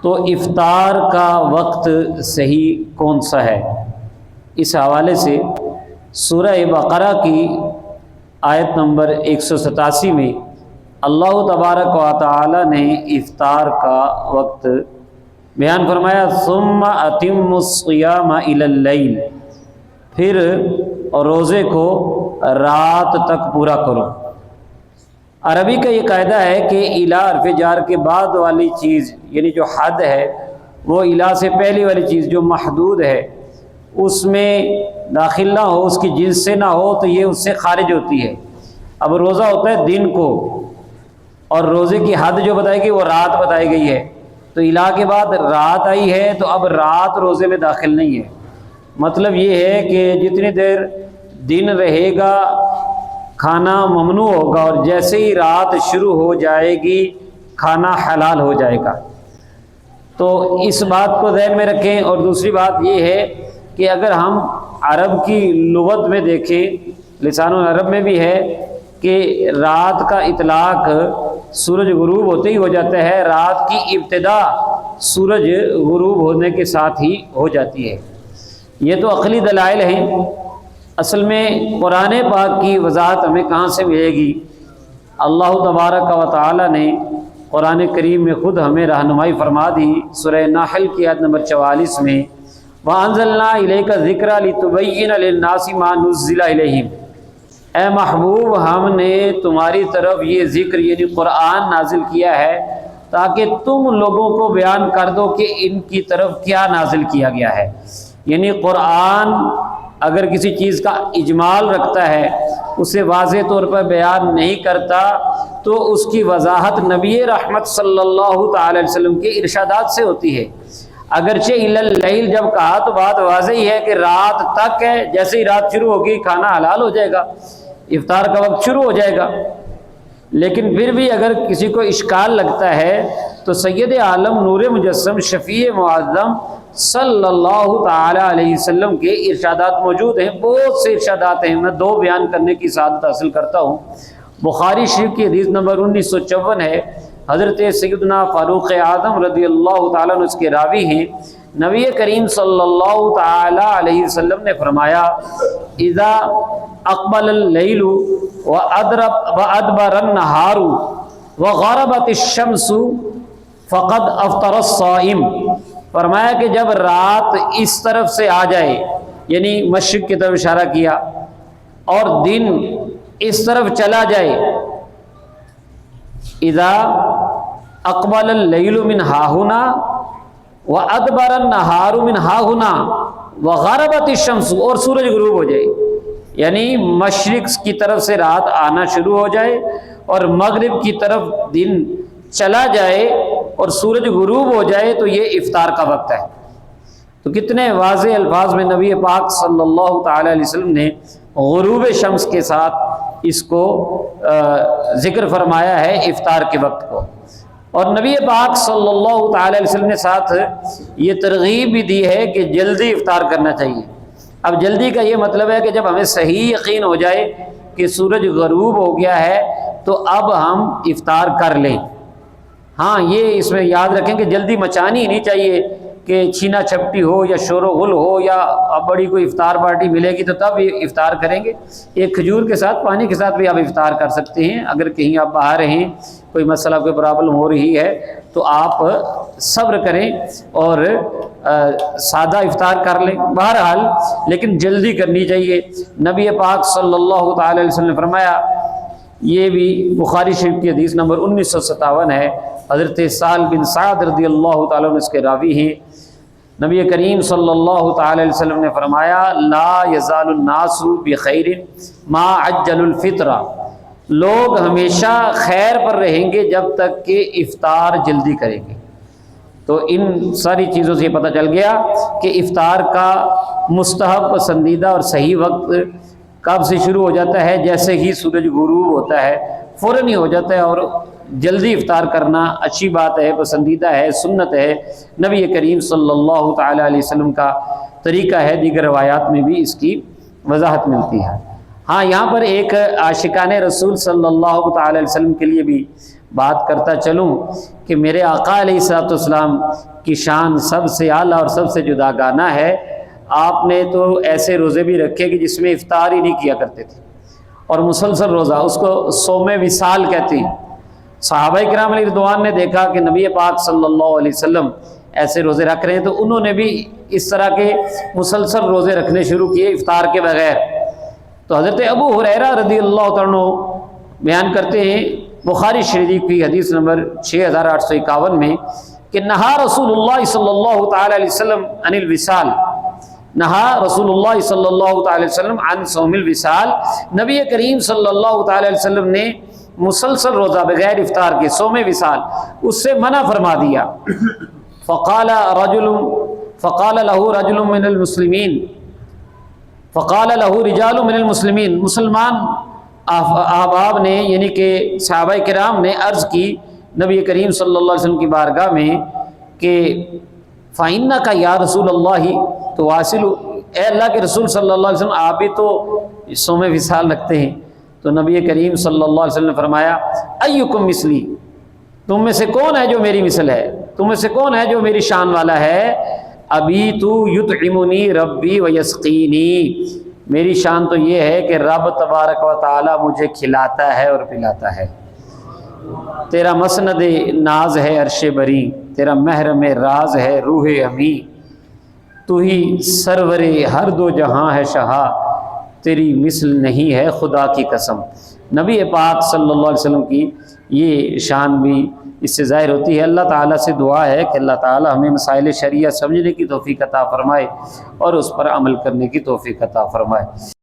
تو افطار کا وقت صحیح کون سا ہے؟ اس حوالے سے سورہ بقرہ کی آیت نمبر 187 میں اللہ تبارک و تعالی نے افطار کا وقت بیان فرمایا، ثم اتموا الصیام الی اللیل، پھر روزے کو رات تک پورا کرو۔ عربی کا یہ قاعدہ ہے کہ الی حرف جار کے بعد والی چیز یعنی جو حد ہے وہ الی سے پہلی والی چیز جو محدود ہے اس میں داخل نہ ہو، اس کی جنس سے نہ ہو تو یہ اس سے خارج ہوتی ہے۔ اب روزہ ہوتا ہے دن کو، اور روزے کی حد جو بتائی گئی وہ رات بتائی گئی ہے، تو الی کے بعد رات آئی ہے تو اب رات روزے میں داخل نہیں ہے۔ مطلب یہ ہے کہ جتنی دیر دن رہے گا کھانا ممنوع ہوگا، اور جیسے ہی رات شروع ہو جائے گی کھانا حلال ہو جائے گا۔ تو اس بات کو ذہن میں رکھیں۔ اور دوسری بات یہ ہے کہ اگر ہم عرب کی لغت میں دیکھیں، لسان العرب میں بھی ہے کہ رات کا اطلاق سورج غروب ہوتے ہی ہو جاتا ہے، رات کی ابتدا سورج غروب ہونے کے ساتھ ہی ہو جاتی ہے۔ یہ تو عقلی دلائل ہیں، اصل میں قرآن پاک کی وضاحت ہمیں کہاں سے ملے گی؟ اللہ تبارک و تعالی نے قرآن کریم میں خود ہمیں رہنمائی فرما دی۔ سورہ نحل کی آیت نمبر 44 میں وَأَنزَلْنَا إِلَيْكَ الذِّكْرَ لِتُبَيِّنَ لِلنَّاسِ مَا نُزِّلَ إِلَيْهِمْ، اے محبوب ہم نے تمہاری طرف یہ ذکر یعنی قرآن نازل کیا ہے تاکہ تم لوگوں کو بیان کر دو کہ ان کی طرف کیا نازل کیا گیا ہے۔ یعنی قرآن اگر کسی چیز کا اجمال رکھتا ہے، اسے واضح طور پر بیان نہیں کرتا، تو اس کی وضاحت نبی رحمت صلی اللہ تعالی علیہ وسلم کے ارشادات سے ہوتی ہے۔ اگرچہ الی اللیل جب کہا تو بات واضح ہی ہے کہ رات تک ہے، جیسے ہی رات شروع ہوگی کھانا حلال ہو جائے گا، افطار کا وقت شروع ہو جائے گا۔ لیکن پھر بھی اگر کسی کو اشکال لگتا ہے تو سید عالم نور مجسم شفیع معظم صلی اللہ تعالی علیہ وسلم کے ارشادات موجود ہیں، بہت سے ارشادات ہیں، میں دو بیان کرنے کی سعادت حاصل کرتا ہوں۔ بخاری شریف کی حدیث نمبر 1954 ہے، حضرت سیدنا فاروق اعظم رضی اللہ تعالیٰ عنہ اس کے راوی ہیں، نبی کریم صلی اللہ تعالی علیہ وسلم نے فرمایا اذا اقبل اللیل وادبر النہار وغربت الشمس فقد افطر الصائم، فرمایا کہ جب رات اس طرف سے آ جائے یعنی مشرق کی طرف اشارہ کیا اور دن اس طرف چلا جائے، اذا اقبل اللیل من ہاہنا وادبر النہار من ہاہنا وغربت الشمس، اور سورج غروب ہو جائے، یعنی مشرق کی طرف سے رات آنا شروع ہو جائے اور مغرب کی طرف دن چلا جائے اور سورج غروب ہو جائے تو یہ افطار کا وقت ہے۔ تو کتنے واضح الفاظ میں نبی پاک صلی اللہ تعالی علیہ وسلم نے غروب شمس کے ساتھ اس کو ذکر فرمایا ہے افطار کے وقت کو۔ اور نبی پاک صلی اللہ تعالی علیہ وسلم نے ساتھ یہ ترغیب بھی دی ہے کہ جلدی افطار کرنا چاہیے۔ اب جلدی کا یہ مطلب ہے کہ جب ہمیں صحیح یقین ہو جائے کہ سورج غروب ہو گیا ہے تو اب ہم افطار کر لیں۔ ہاں یہ اس میں یاد رکھیں کہ جلدی مچانی ہی نہیں چاہیے کہ چھینا چھپٹی ہو یا شور و غل ہو یا بڑی کوئی افطار پارٹی ملے گی تو تب یہ افطار کریں گے۔ ایک کھجور کے ساتھ پانی کے ساتھ بھی آپ افطار کر سکتے ہیں۔ اگر کہیں آپ باہر ہیں، کوئی مسئلہ کوئی پرابلم ہو رہی ہے تو آپ صبر کریں اور سادہ افطار کر لیں بہرحال، لیکن جلدی کرنی چاہیے۔ نبی پاک صلی اللہ تعالی علیہ وسلم نے فرمایا، یہ بھی بخاری شریف کی حدیث نمبر 1957 ہے، حضرت سہل بن سعد رضی اللہ تعالیٰ عنہ اس کے راوی ہیں، نبی کریم صلی اللہ تعالی علیہ وسلم نے فرمایا لا یزال الناس بخیر ما عجل الفطر، لوگ ہمیشہ خیر پر رہیں گے جب تک کہ افطار جلدی کریں گے۔ تو ان ساری چیزوں سے پتہ چل گیا کہ افطار کا مستحب پسندیدہ اور صحیح وقت کب سے شروع ہو جاتا ہے؟ جیسے ہی سورج غروب ہوتا ہے فوراً ہی ہو جاتا ہے، اور جلدی افطار کرنا اچھی بات ہے، پسندیدہ ہے، سنت ہے، نبی کریم صلی اللہ تعالی علیہ وسلم کا طریقہ ہے۔ دیگر روایات میں بھی اس کی وضاحت ملتی ہے۔ ہاں یہاں پر ایک عاشقان رسول صلی اللہ تعالی علیہ وسلم کے لیے بھی بات کرتا چلوں کہ میرے آقا علیہ الصلوۃ والسلام کی شان سب سے اعلیٰ اور سب سے جداگانہ ہے۔ آپ نے تو ایسے روزے بھی رکھے کہ جس میں افطار ہی نہیں کیا کرتے تھے، اور مسلسل روزہ، اس کو صوم وصال کہتے ہیں۔ صحابہ کرام علیہ رضوان نے دیکھا کہ نبی پاک صلی اللہ علیہ وسلم ایسے روزے رکھ رہے ہیں، تو انہوں نے بھی اس طرح کے مسلسل روزے رکھنے شروع کیے افطار کے بغیر۔ تو حضرت ابو ہریرہ رضی اللہ تعالیٰ عنہ بیان کرتے ہیں بخاری شریف کی حدیث نمبر 6851 میں کہ نہا رسول اللہ صلی اللہ تعالی علیہ وسلم عن الوصال، نہا رسول اللہ صلی اللہ تعالی وسلم عن صوم الوصال، نبی کریم صلی اللہ تعالی علیہ وسلم نے مسلسل روزہ بغیر افطار کے صوم وصال اس سے منع فرما دیا۔ فقال له رجل من المسلمین، فقال له رجال من المسلمین، مسلمان احباب نے یعنی کہ صحابہ کرام نے عرض کی نبی کریم صلی اللہ علیہ وسلم کی بارگاہ میں کہ فَإِنَّكَ یا رسول اللہ تواصل، اے اللہ کے رسول صلی اللہ علیہ وسلم آپ بھی تو صوم وصال رکھتے ہیں۔ تو نبی کریم صلی اللہ علیہ وسلم نے فرمایا ایکم مثلی، تم میں سے کون ہے جو میری مثل ہے، تم میں سے کون ہے جو میری شان والا ہے؟ ابی تو یطعمنی ربی ویسقینی، میری شان تو یہ ہے کہ رب تبارک و تعالی مجھے کھلاتا ہے اور پلاتا ہے۔ تیرا مسند ناز ہے عرش بری، تیرا محرم راز ہے روح امی، تو ہی سرور ہر دو جہاں ہے شہا، تیری مثل نہیں ہے خدا کی قسم۔ نبی پاک صلی اللہ علیہ وسلم کی یہ شان بھی اس سے ظاہر ہوتی ہے۔ اللہ تعالیٰ سے دعا ہے کہ اللہ تعالیٰ ہمیں مسائل شریعہ سمجھنے کی توفیق عطا فرمائے اور اس پر عمل کرنے کی توفیق عطا فرمائے۔